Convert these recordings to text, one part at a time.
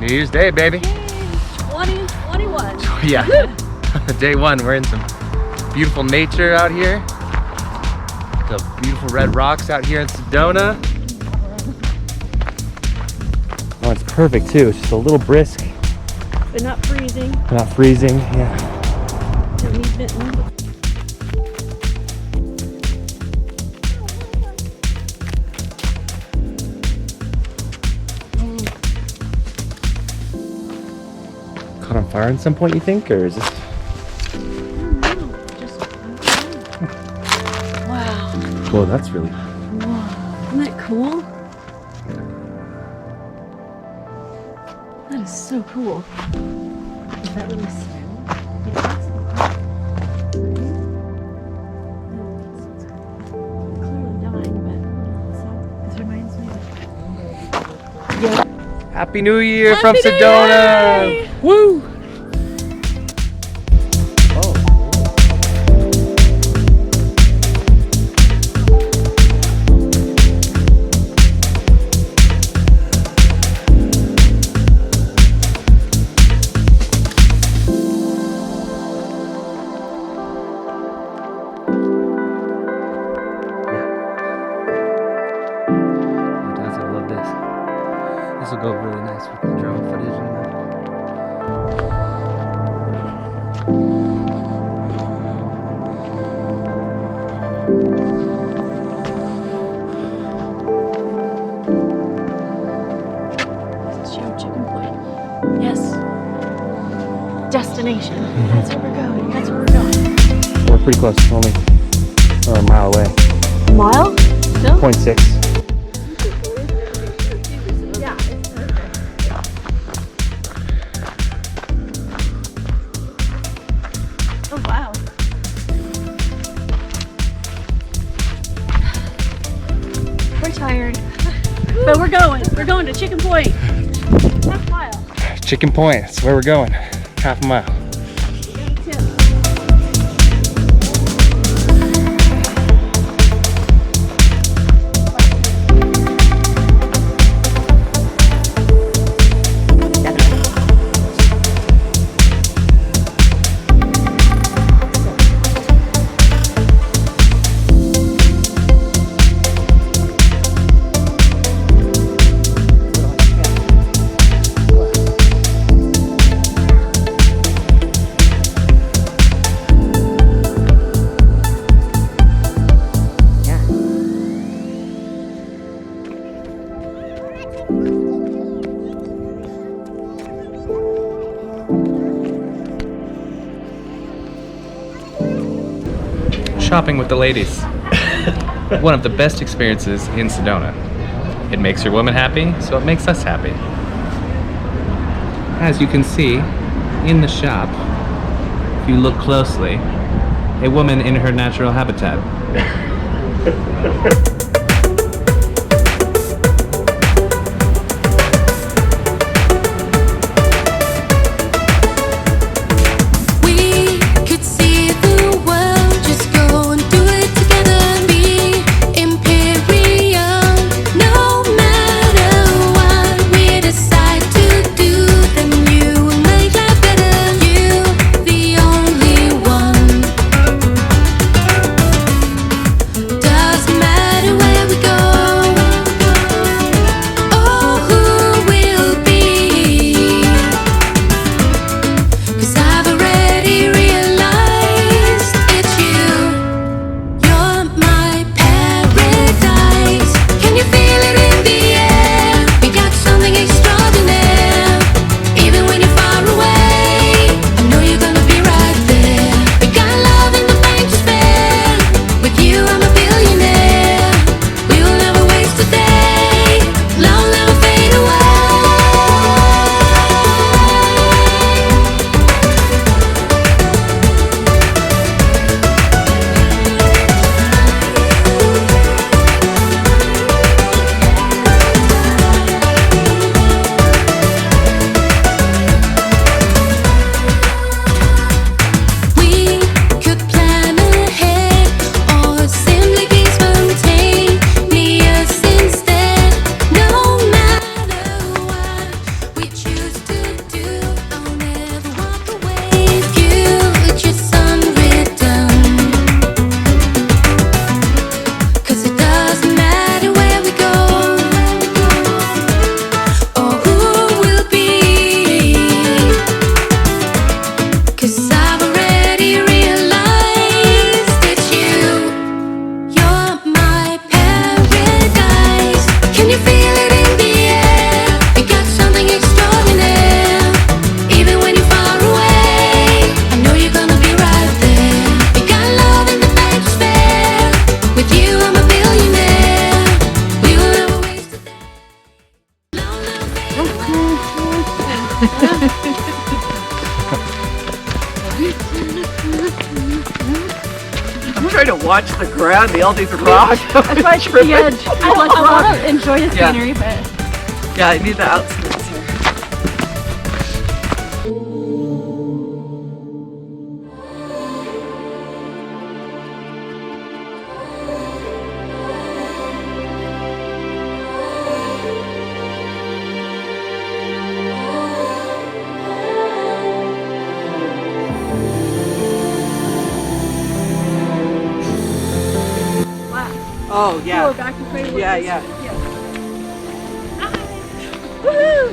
New Year's Day, baby. 2021. Yeah. Day one. We're in some beautiful nature out here. The beautiful red rocks out here in Sedona. Oh, it's perfect too. It's just a little brisk. But not freezing. Not freezing, yeah. Don't need mittens. Caught on fire at some point, you think, or is this? Wow. Whoa, that's really. Whoa. Isn't that cool? That is so cool. Is that really smell? Clearly dying, but this reminds me of. Yeah. Happy New Year Happy from New Sedona! Year! Woo! This will go really nice with the drone footage and that. Show chicken point. Yes. Destination. That's where we're going. That's where we're going. We're pretty close, only a mile away. A mile? Still? 0.6. Yeah, it's perfect. Oh, wow. We're tired. But we're going. We're going to Chicken Point. Half mile. Chicken Point, that's where we're going. Half a mile. Shopping with the ladies. One of the best experiences in Sedona. It makes your woman happy, so it makes us happy. As you can see, in the shop, if you look closely, a woman in her natural habitat. Doesn't matter I'm trying to watch the ground, all these rocks. That's why I want to enjoy the scenery, but Yeah, I need the outskirts here. Oh, yeah. back to play with Yeah, this. yeah. Woohoo!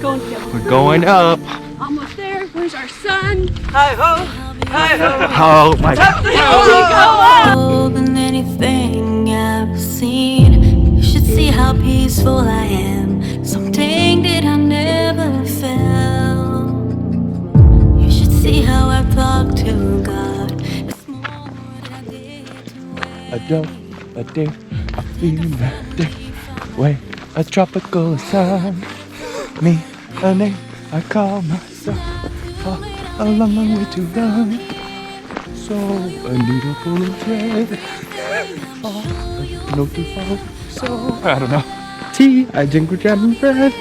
Going together. We're going up. Almost there. Where's our sun? Hi ho! Hi ho! Oh my God. More than anything I've seen. You should see how peaceful I am. Something that I never felt. You should see how I talk to God. It's more than I did to A day, a feeling that day. Way a tropical sun. Me, a name I call myself. A long, long way to run. So a needle full of thread. No to follow. So I don't know. Tea, I drink with jam and bread.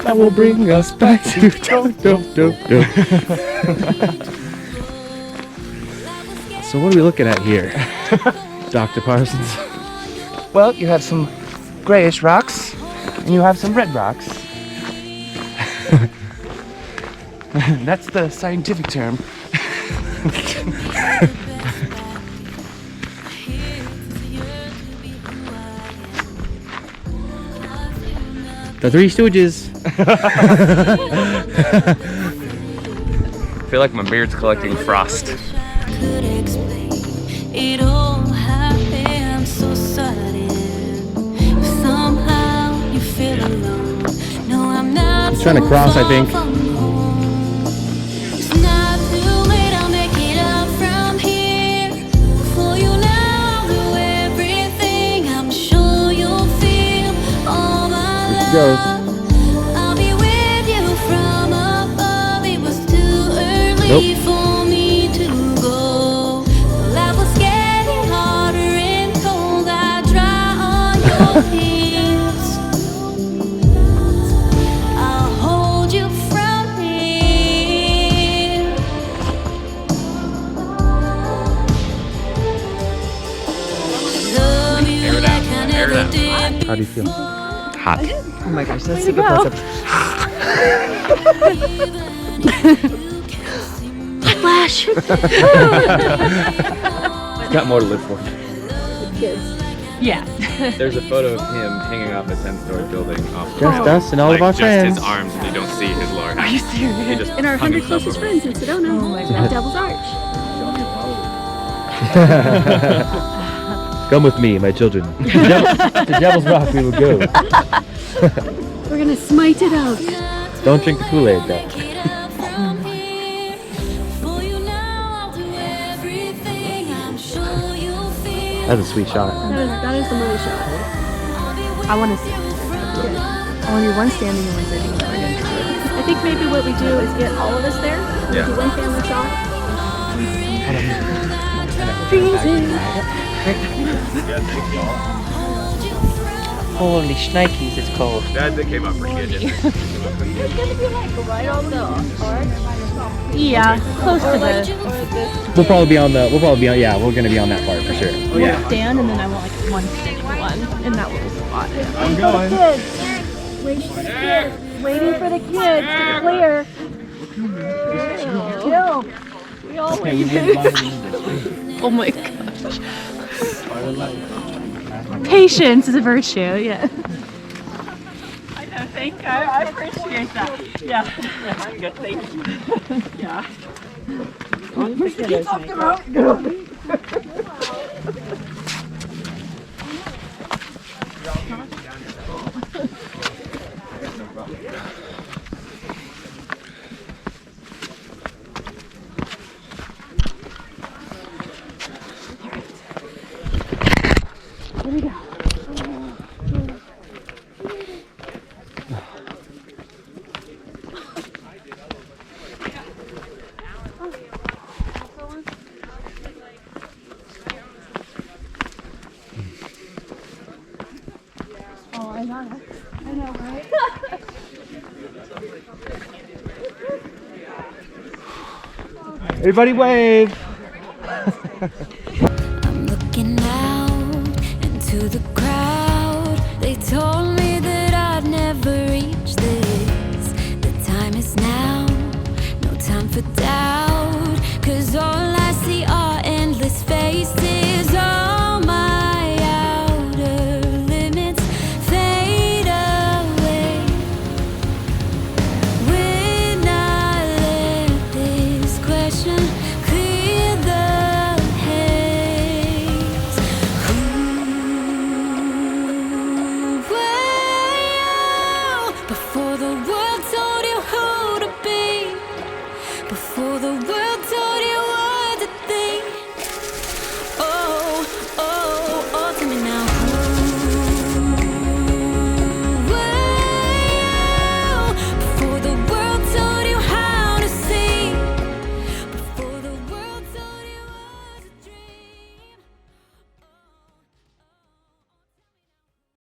That will bring us back to do. So what are we looking at here, Dr. Parsons? Well, you have some grayish rocks, and you have some red rocks. That's the scientific term. The Three Stooges. I feel like my beard's collecting frost. could explain. It all happened so sudden. Somehow you feel alone. No, I'm not. He's trying to cross, I think. It's not too late, I'll make it up from here. For you now, I'll do everything. I'm sure you'll feel all my Here she goes. love. I'll be with you from above. It was too early for me to go. Life was getting harder and cold. I dry on your tears. I'll hold you from here. Love you like I never did. How do you feel? Hot. Oh my gosh, that's super close up. Flash. He's got more to live for. Yeah. There's a photo of him hanging off a 10-story building off the Just ground. us and all of our just friends. his arms, and you don't see his lower half. Are you serious? He just And our hung 100 himself closest over. friends in Sedona. At Devil's Arch. Come with me, my children. To Devil's Rock we will go. We're gonna smite it out. Don't drink the Kool-Aid though. That's a sweet shot. That is the money shot. I want to see. I want to do one standing and one sitting. I think maybe what we do is get all of us there. Yeah. Do one family shot. Holy shnikes, it's cold. That came up pretty good. It's gonna be like right on the arch. Yeah, close to the We're gonna be on that part for sure. Yeah. stand, and then I want like one standing one in that little spot. I'm going. Waiting for the kids to clear. Chill. We all waited. Oh my gosh. Patience is a virtue. Yeah. I know, thank you. I appreciate that. Yeah. I'm good, thank you. Yeah. Everybody wave. I'm looking out into the crowd. They told me that I'd never reach this. The time is now, no time for doubt. 'Cause all I see are endless faces. All my outer limits fade away when I let this question clear the haze. Who were you before the world